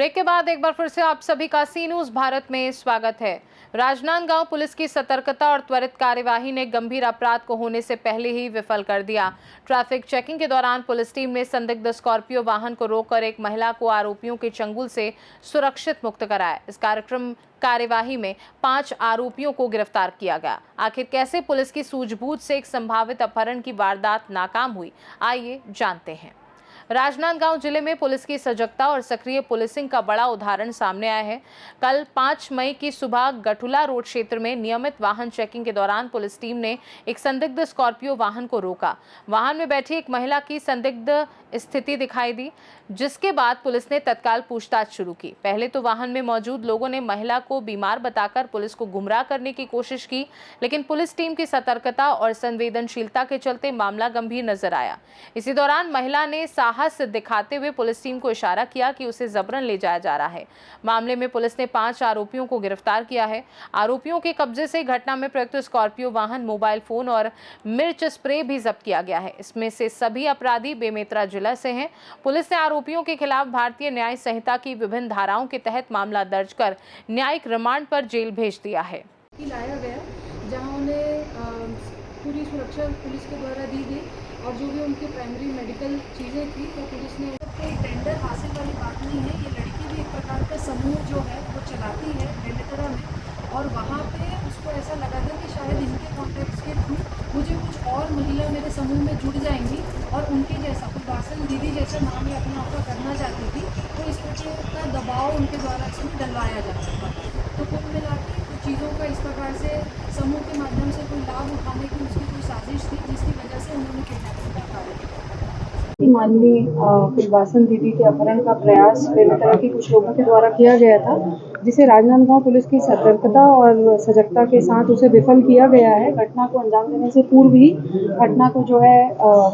Break के बाद एक बार फिर से आप सभी का सी न्यूज भारत में स्वागत है। राजनांदगांव पुलिस की सतर्कता और त्वरित कार्यवाही ने गंभीर अपराध को होने से पहले ही विफल कर दिया। ट्रैफिक चेकिंग के दौरान पुलिस टीम ने संदिग्ध स्कॉर्पियो वाहन को रोककर एक महिला को आरोपियों के चंगुल से सुरक्षित मुक्त कराया। इस कार्यवाही में 5 आरोपियों को गिरफ्तार किया गया। आखिर कैसे पुलिस की सूझबूझ से एक संभावित अपहरण की वारदात नाकाम हुई, आइए जानते हैं। राजनांदगांव जिले में पुलिस की सजगता और सक्रिय पुलिसिंग का बड़ा उदाहरण सामने आया है। कल 5 मई की सुबह गठुला रोड क्षेत्र में नियमित वाहन चेकिंग के दौरान पुलिस टीम ने एक संदिग्ध स्कॉर्पियो वाहन को रोका। वाहन में बैठी एक महिला की संदिग्ध स्थिति दिखाई दी, जिसके बाद पुलिस ने तत्काल पूछताछ शुरू की। पहले तो वाहन में मौजूद लोगों ने महिला को बीमार बताकर पुलिस को गुमराह करने की कोशिश की, लेकिन पुलिस टीम की सतर्कता और संवेदनशीलता के चलते मामला गंभीर नजर आया। इसी दौरान महिला ने साहस दिखाते हुए पुलिस टीम को इशारा किया कि उसे जबरन ले जाया जा रहा है। मामले में पुलिस ने 5 आरोपियों को गिरफ्तार किया है। आरोपियों के कब्जे से घटना में प्रयुक्त स्कॉर्पियो वाहन, मोबाइल फोन और मिर्च स्प्रे भी जब्त किया गया है। इसमें से सभी अपराधी बेमेतरा जिला से हैं। पुलिस ने आरोपियों के खिलाफ भारतीय न्याय संहिता की विभिन्न धाराओं के तहत मामला दर्ज कर न्यायिक रिमांड पर जेल भेज दिया है। लाया गया जहां उन्हें पूरी सुरक्षा पुलिस के द्वारा दी गई और जो भी उनकी प्राइमरी मेडिकल चीज़ें थी तो पुलिस ने कोई टेंडर हासिल वाली बात नहीं है। ये लड़की भी एक प्रकार का समूह जो है वो चलाती है बेमेतरा में, और वहाँ पे उसको ऐसा लगा था कि शायद इनके कॉन्टैक्ट्स के थ्रू मुझे कुछ और महिला मेरे समूह में जुड़ जाएंगी और उनके जैसा वासन दीदी जैसा नाम ये अपना आपका करना चाहती थी, तो इस प्रकार का दबाव उनके द्वारा इसमें डलवाया जाता था। तो कुल मिला के चीज़ों का इस प्रकार से समूह के माध्यम से कोई लाभ उठाने की उसकी कोई साजिश थी, जिसकी वजह से उन्होंने किडनैपिंग का कार्य किया। माननीय कुलवासन दीदी के अपहरण का प्रयास बेमेतरा के कुछ लोगों के द्वारा किया गया था, जिसे राजनांदगांव पुलिस की सतर्कता और सजगता के साथ उसे विफल किया गया है। घटना को अंजाम देने से पूर्व ही घटना को जो है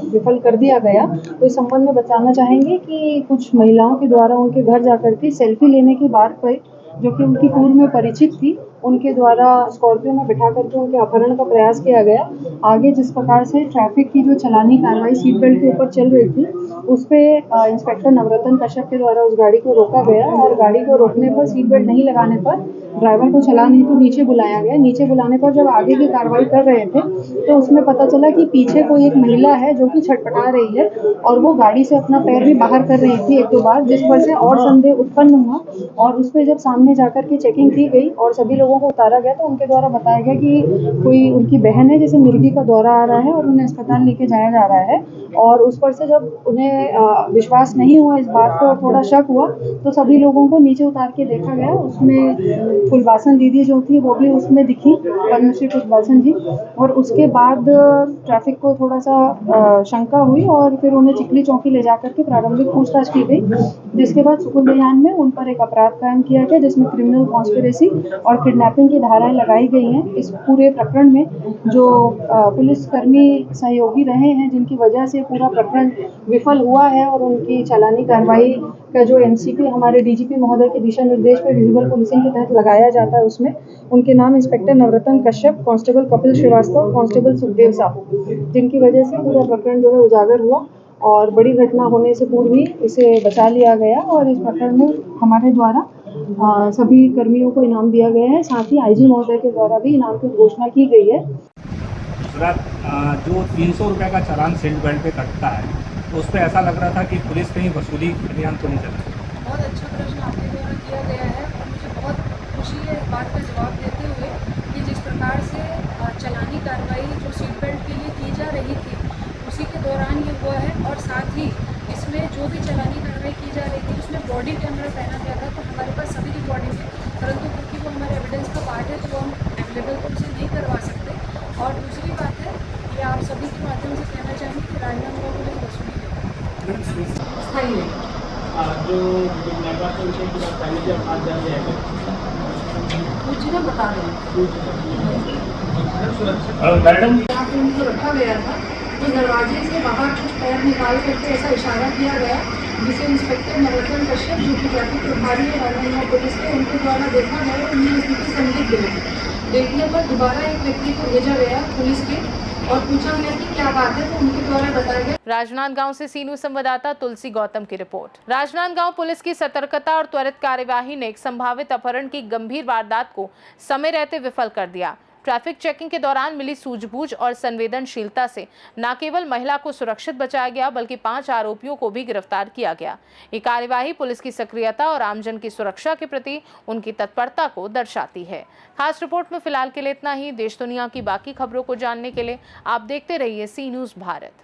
विफल कर दिया गया। तो इस संबंध में बताना चाहेंगे कि कुछ महिलाओं के द्वारा उनके घर जाकर के सेल्फी लेने की बात पर, जो कि उनकी पूर्व में परिचित थी, उनके द्वारा स्कॉर्पियो में बिठा करके उनके अपहरण का प्रयास किया गया। आगे जिस प्रकार से ट्रैफिक की जो चलानी कार्रवाई सीट बेल्ट के ऊपर चल रही थी, उस पर इंस्पेक्टर नवरत्न कश्यप के द्वारा उस गाड़ी को रोका गया और गाड़ी को रोकने पर, सीट बेल्ट नहीं लगाने पर ड्राइवर को चलान हेतु नीचे बुलाया गया। नीचे बुलाने पर जब आगे की कार्रवाई कर रहे थे तो उसमें पता चला कि पीछे कोई एक महिला है जो कि छटपटा रही है और वो गाड़ी से अपना पैर भी बाहर कर रही थी 1-2 बार, जिस पर से और संदेह उत्पन्न हुआ। और उस पर जब सामने जाकर के चेकिंग की गई और सभी लोगों को उतारा गया तो उनके द्वारा बताया गया कि कोई उनकी बहन है जिसे मिर्गी का दौरा आ रहा है और उन्हें अस्पताल लेके जाया जा रहा है। और उस पर से जब उन्हें विश्वास नहीं हुआ इस बात पर और थोड़ा शक हुआ तो सभी लोगों को नीचे उतार के देखा गया। उसमें कुलवासन दीदी जो थी वो भी उसमें दिखी, पद्मश्री कुलवासन जी। और उसके बाद ट्रैफिक को थोड़ा सा शंका हुई और फिर उन्हें चिखली चौकी ले जाकर के प्रारंभिक पूछताछ की गई, जिसके बाद सुकुल बयान में उन पर एक अपराध कायम किया गया जिसमें क्रिमिनल कॉन्स्पिरेसी और किडनैपिंग की धाराएं लगाई गई हैं। इस पूरे प्रकरण में जो पुलिसकर्मी सहयोगी रहे हैं, जिनकी वजह से पूरा प्रकरण विफल हुआ है और उनकी चालानी कार्रवाई का जो एमसीपी हमारे डीजीपी महोदय के दिशा निर्देश पर विजिबल पुलिसिंग के तहत लगाया जाता है, उसमें उनके नाम इंस्पेक्टर नवरत्न कश्यप, कांस्टेबल कपिल श्रीवास्तव, कांस्टेबल सुखदेव साहू, जिनकी वजह से पूरा प्रकरण जो है उजागर हुआ और बड़ी घटना होने से पूर्व ही इसे बचा लिया गया। और इस प्रकरण में हमारे द्वारा सभी कर्मियों को इनाम दिया गया है। साथ ही आईजी महोदय के द्वारा भी इनाम की घोषणा की गई है। दूसरा, जो 300 रुपये का चालान सीट बेल्ट पे कटता है, तो उस पर ऐसा लग रहा था कि पुलिस कहीं वसूली अभियान तो नहीं चला। बहुत अच्छा प्रश्न आपके द्वारा किया गया है और मुझे बहुत खुशी है इस बात का जवाब देते हुए कि जिस प्रकार से चलानी कार्रवाई जो सीट बेल्ट के लिए की जा रही थी उसी के दौरान ये हुआ है। और साथ ही इसमें जो भी चलानी कार्रवाई की जा रही थी उसमें बॉडी कैमरा पहना गया था, तो हमारे पास सभी रिकॉर्डिंग है, परंतु क्योंकि वो हमारे एविडेंस का पार्ट है तो हम अवेलेबल तो उसे नहीं करवा सकते। और दूसरी बात है कि आप सभी के माध्यम से कहना चाहेंगे कि राजनांदगांव पुलिस वसूली स्थायी है। जो विषय की बात पहले जब आज जान जाएगा कुछ ना बता दें मैडम, यहाँ पे उनको रखा गया था तो दरवाजे से बाहर कुछ पैर निकाल करके ऐसा इशारा किया गया, जिसे इंस्पेक्टर नवरत्न कश्यप जो कि ट्रैफिक प्रभारी है राजनांदगांव पुलिस के, उनके द्वारा देखा गया और उन्हें स्थिति संदिग्ध लगी। देखने पर दोबारा एक व्यक्ति को भेजा गया पुलिस के और पूछा गया कि क्या बात है, तो उनके द्वारा बताया गया। राजनांदगांव से सी न्यूज़ संवाददाता तुलसी गौतम की रिपोर्ट। राजनांदगांव पुलिस की सतर्कता और त्वरित कार्यवाही ने एक संभावित अपहरण की गंभीर वारदात को समय रहते विफल कर दिया। ट्रैफिक चेकिंग के दौरान मिली सूझबूझ और संवेदनशीलता से न केवल महिला को सुरक्षित बचाया गया बल्कि 5 आरोपियों को भी गिरफ्तार किया गया। ये कार्यवाही पुलिस की सक्रियता और आमजन की सुरक्षा के प्रति उनकी तत्परता को दर्शाती है। खास रिपोर्ट में फिलहाल के लिए इतना ही। देश दुनिया की बाकी खबरों को जानने के लिए आप देखते रहिए सी न्यूज़ भारत।